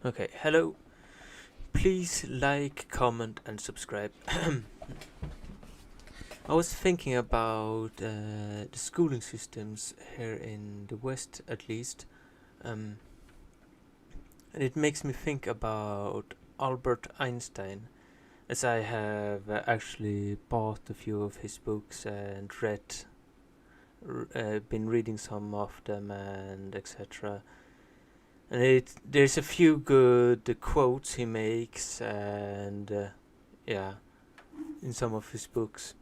Okay, hello. Please like, comment, and subscribe. I was thinking about the schooling systems here in the West, at least, and it makes me think about Albert Einstein, as I have actually bought a few of his books and been reading some of them and etc. And there's a few good quotes he makes, and yeah, in some of his books.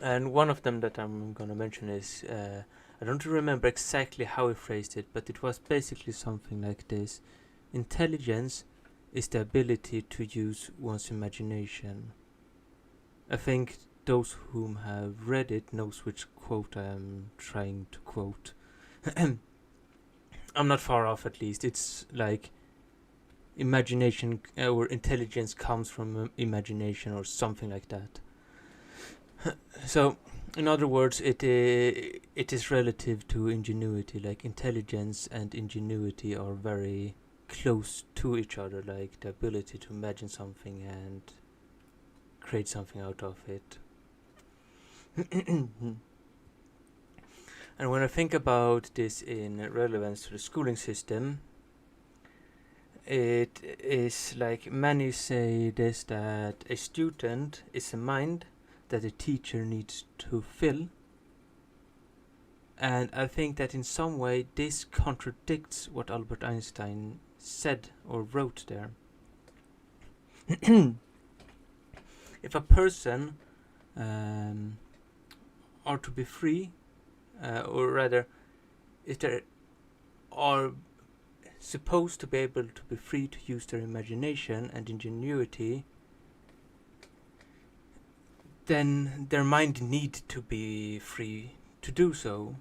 And one of them that I'm gonna mention is I don't remember exactly how he phrased it, but it was basically something like this: intelligence is the ability to use one's imagination. I think those whom have read it knows which quote I am trying to quote. I'm not far off, at least. It's like imagination or intelligence comes from imagination or something like that. So, in other words, it is relative to ingenuity. Like intelligence and ingenuity are very close to each other. Like the ability to imagine something and create something out of it. And when I think about this in relevance to the schooling system, it is like many say this, that a student is a mind that a teacher needs to fill. And I think that in some way this contradicts what Albert Einstein said or wrote there. If a person are to be free, or rather, if they are supposed to be able to be free to use their imagination and ingenuity, then their mind need to be free to do so.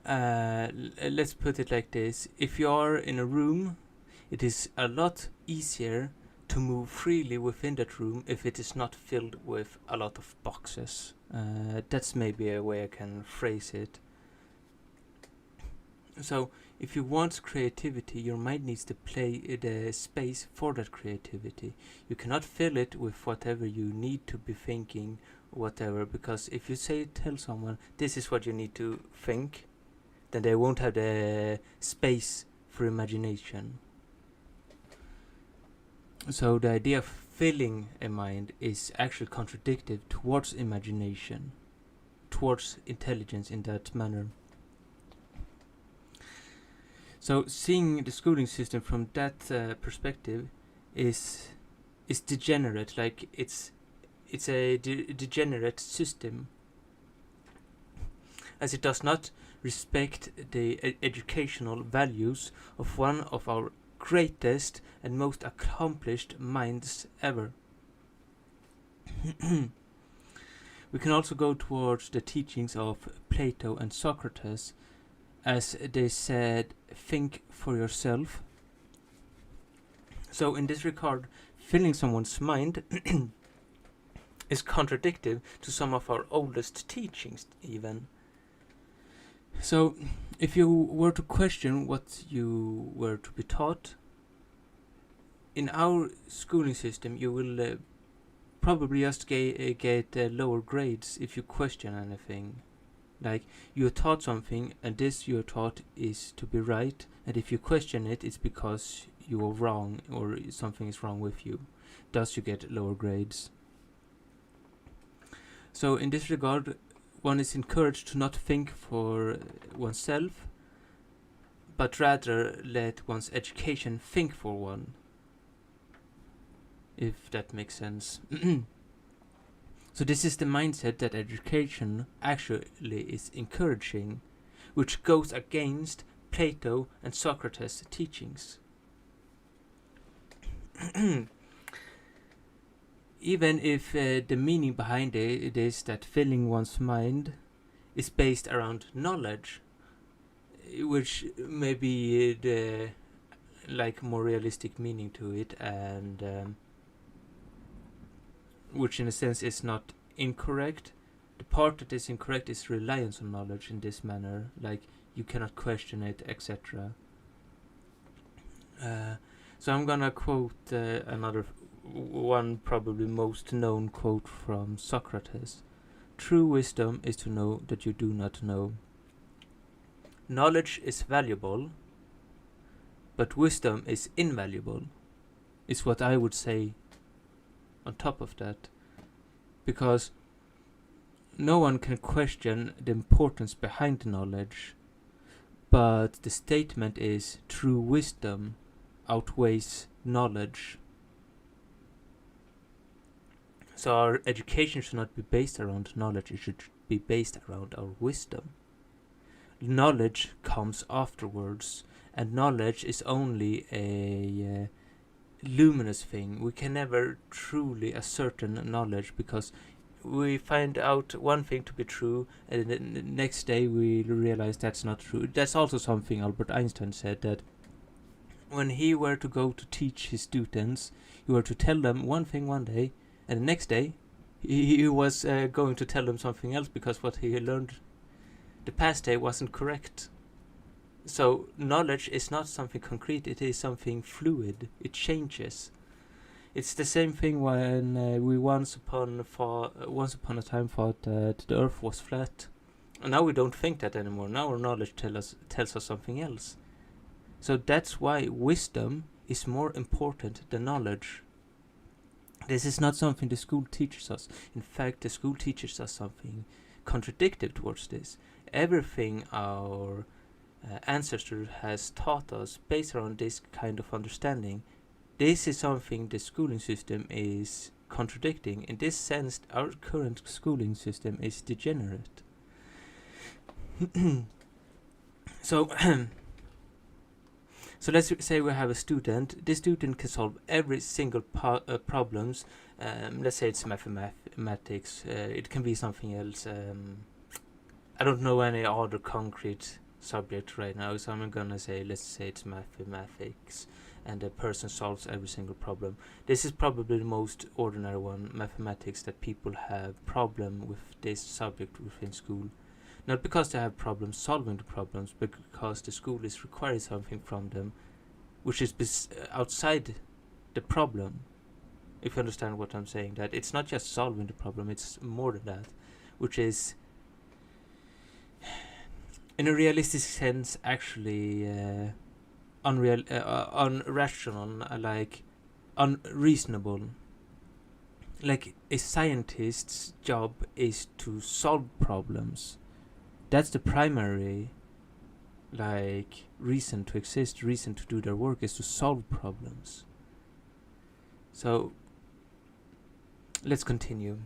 Let's put it like this: if you are in a room, it is a lot easier to move freely within that room if it is not filled with a lot of boxes. That's maybe a way I can phrase it. So, if you want creativity, your mind needs to play the space for that creativity. You cannot fill it with whatever you need to be thinking, whatever, because if you tell someone this is what you need to think, then they won't have the space for imagination. So the idea of filling a mind is actually contradictory towards imagination, towards intelligence in that manner. So seeing the schooling system from that perspective is degenerate. Like it's a degenerate system, as it does not respect the educational values of one of our greatest and most accomplished minds ever. We can also go towards the teachings of Plato and Socrates, as they said, think for yourself. So in this regard, filling someone's mind is contradictory to some of our oldest teachings even. So if you were to question what you were to be taught, in our schooling system you will probably just get lower grades if you question anything. Like, you are taught something, and this you are taught is to be right, and if you question it, it's because you are wrong, or something is wrong with you. Thus you get lower grades. So in this regard, one is encouraged to not think for oneself, but rather let one's education think for one, if that makes sense. So this is the mindset that education actually is encouraging, which goes against Plato and Socrates' teachings. Even if the meaning behind it is that filling one's mind is based around knowledge, which may be the more realistic meaning to it, and which in a sense is not incorrect. The part that is incorrect is reliance on knowledge in this manner. Like, you cannot question it, etc. So I'm gonna quote another one, probably most known quote from Socrates. True wisdom is to know that you do not know. Knowledge is valuable, but wisdom is invaluable, is what I would say on top of that. Because no one can question the importance behind the knowledge, but the statement is true wisdom outweighs knowledge. So our education should not be based around knowledge, it should be based around our wisdom. Knowledge comes afterwards, and knowledge is only a luminous thing. We can never truly ascertain knowledge, because we find out one thing to be true, and the next day we realize that's not true. That's also something Albert Einstein said, that when he were to go to teach his students, he were to tell them one thing one day, and the next day he was going to tell them something else, because what he learned the past day wasn't correct. So knowledge is not something concrete, it is something fluid, it changes. It's the same thing when we once upon a time thought that the earth was flat. And now we don't think that anymore. Now our knowledge tells us something else. So that's why wisdom is more important than knowledge. This is not something the school teaches us. In fact, the school teaches us something contradictory towards this. Everything our ancestor has taught us based around this kind of understanding, this is something the schooling system is contradicting. In this sense, our current schooling system is degenerate. So let's say we have a student. This student can solve every single problems. Let's say it's mathematics. It can be something else. I don't know any other concrete subject right now, so I'm gonna say, let's say it's mathematics, and the person solves every single problem. This is probably the most ordinary one, mathematics, that people have problem with this subject within school. Not because they have problems solving the problems, but because the school is requiring something from them which is outside the problem. If you understand what I'm saying, that it's not just solving the problem, it's more than that, which is in a realistic sense actually unrational, like unreasonable. Like a scientist's job is to solve problems. That's the primary reason to exist, reason to do their work, is to solve problems. So let's continue.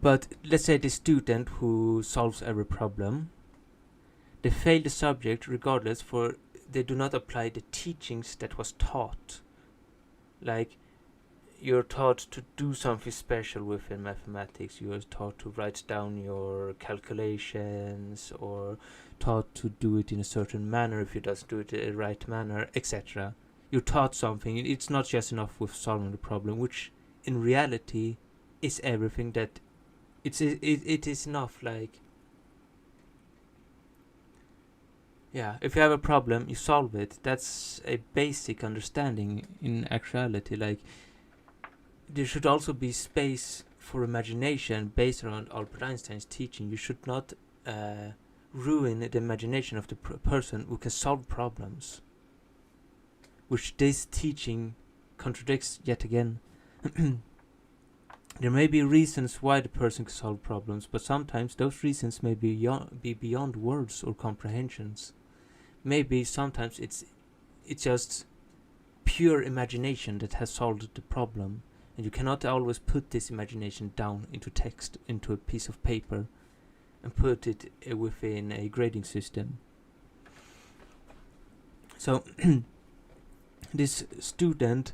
But let's say the student who solves every problem, they fail the subject regardless, for they do not apply the teachings that was taught. Like, you're taught to do something special within mathematics. You are taught to write down your calculations, or taught to do it in a certain manner if you doesn't do it in the right manner, etc. You're taught something. It's not just enough with solving the problem, which in reality is everything that it is enough. Like, yeah, if you have a problem, you solve it. That's a basic understanding in actuality. Like, there should also be space for imagination based around Albert Einstein's teaching. You should not ruin the imagination of the person who can solve problems, which this teaching contradicts yet again. There may be reasons why the person can solve problems, but sometimes those reasons may be beyond words or comprehensions. Maybe sometimes it's just pure imagination that has solved the problem. And you cannot always put this imagination down into text, into a piece of paper, and put it within a grading system. So this student,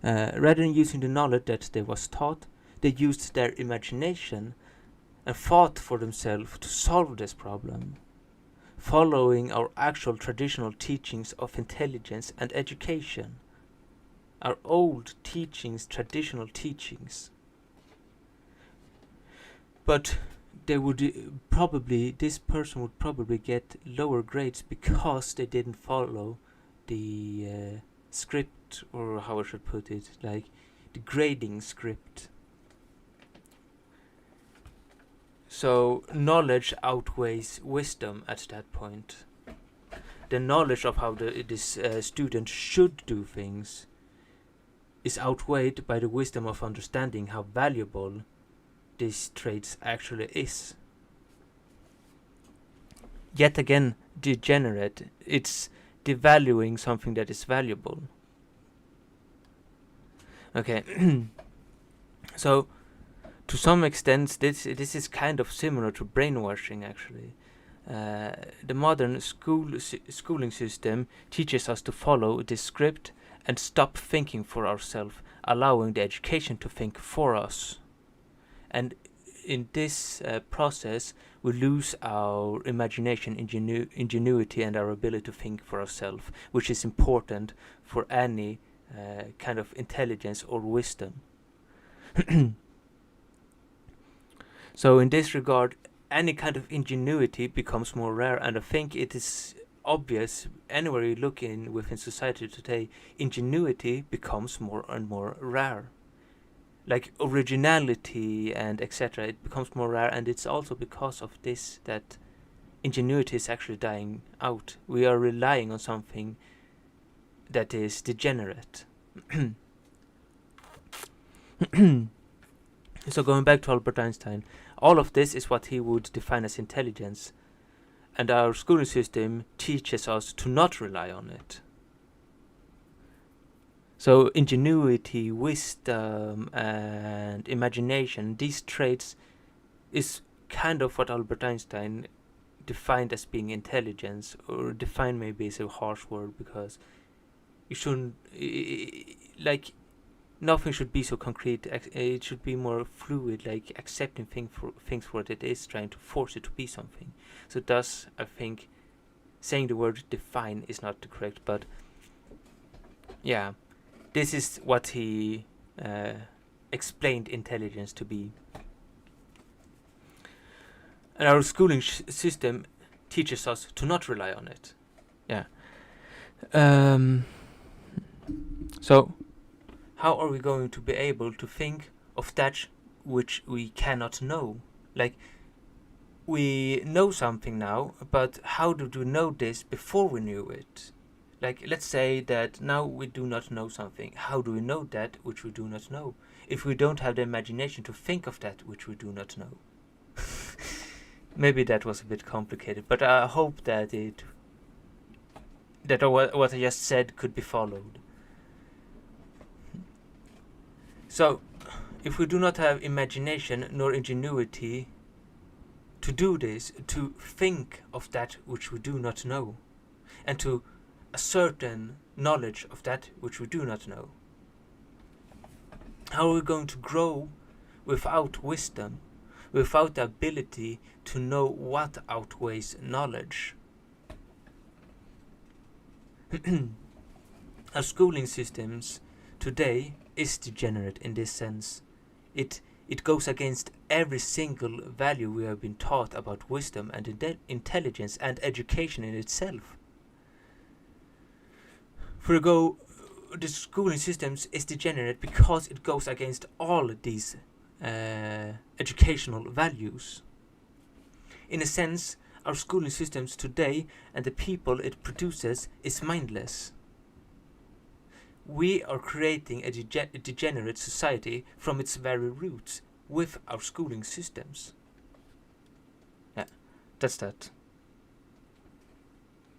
rather than using the knowledge that they was taught, they used their imagination and fought for themselves to solve this problem, following our actual traditional teachings of intelligence and education. Our old teachings, traditional teachings. But they would probably, this person would probably get lower grades because they didn't follow the script, or how I should put it, like the grading script. So knowledge outweighs wisdom at that point. The knowledge of how this student should do things is outweighed by the wisdom of understanding how valuable these traits actually is. Yet again, degenerate. It's devaluing something that is valuable. Okay. So, to some extent, this is kind of similar to brainwashing, actually. The modern schooling system teaches us to follow this script and stop thinking for ourselves, allowing the education to think for us. And in this process, we lose our imagination, ingenuity, and our ability to think for ourselves, which is important for any kind of intelligence or wisdom. So in this regard, any kind of ingenuity becomes more rare, and I think it is obvious anywhere you look in within society today, ingenuity becomes more and more rare. Like originality and etc., it becomes more rare, and it's also because of this that ingenuity is actually dying out. We are relying on something that is degenerate. So going back to Albert Einstein, all of this is what he would define as intelligence, and our schooling system teaches us to not rely on it. So ingenuity, wisdom, and imagination, these traits is kind of what Albert Einstein defined as being intelligence, or define maybe is a harsh word, because you shouldn't, like, nothing should be so concrete. It should be more fluid, like accepting things for what it is, trying to force it to be something. So thus, I think saying the word define is not the correct, but yeah, this is what he explained intelligence to be. And our schooling system teaches us to not rely on it. Yeah. So, how are we going to be able to think of that which we cannot know? Like, we know something now, but how did we know this before we knew it? Like, let's say that now we do not know something. How do we know that which we do not know? If we don't have the imagination to think of that which we do not know. Maybe that was a bit complicated, but I hope that what I just said could be followed. So, if we do not have imagination nor ingenuity to do this, to think of that which we do not know, and to a certain knowledge of that which we do not know, how are we going to grow without wisdom, without the ability to know what outweighs knowledge? Our schooling systems today is degenerate in this sense. It goes against every single value we have been taught about wisdom and intelligence and education in itself. The schooling systems is degenerate because it goes against all these educational values. In a sense, our schooling systems today and the people it produces is mindless. We are creating a degenerate society from its very roots with our schooling systems. Yeah, that's that.